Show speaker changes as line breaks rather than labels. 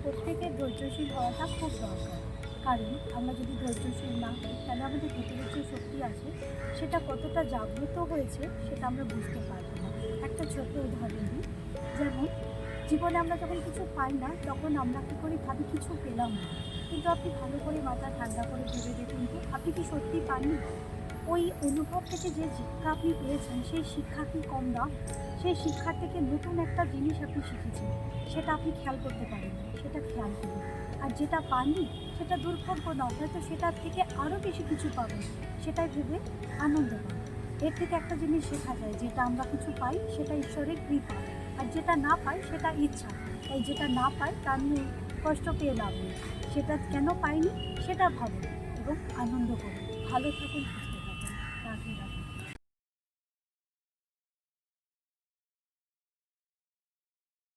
প্রত্যেকের ধৈর্যশীল হওয়াটা খুব দরকার। কারণ আমরা যদি ধৈর্যশীল না হই তাহলে আমাদের ভেতরের যে শক্তি আছে সেটা কতটা জাগ্রত হয়েছে সেটা আমরা বুঝতে পারবো না। একটা ছোট্ট উদাহরণ দিই, যেমন জীবনে আমরা যখন কিছু পাই না তখন আমরা কী করি, ভাবি কিছু পেলাম না। কিন্তু আপনি ভালো করে মাথা ঠান্ডা করে ভেবে দেখুন তো, আপনি কি সত্যি পাননি? ওই অনুভব থেকে যে শিক্ষা আপনি পেয়েছেন সেই শিক্ষা কি কম দাম? সেই শিক্ষার থেকে নতুন একটা জিনিস আপনি শিখেছেন, সেটা আপনি খেয়াল করতে পারেন না, সেটা খেয়াল করুন। আর যেটা পাননি সেটা দুর্ভাগ্য না, হয়তো সেটার থেকে আরও বেশি কিছু পাবেন, সেটাই ভেবে আনন্দ পান। এর থেকে একটা জিনিস শেখা যায়, যেটা আমরা কিছু পাই সেটা ঈশ্বরের কৃপা, আর যেটা না পাই সেটা ইচ্ছা। তাই যেটা না পাই তা নিয়ে কষ্ট পেয়ে লাভ নেই, সেটা কেন পাইনি সেটা ভাবুন এবং আনন্দ করুন। ভালো থাকুন, সুস্থ থাকুন। রাধে রাধে।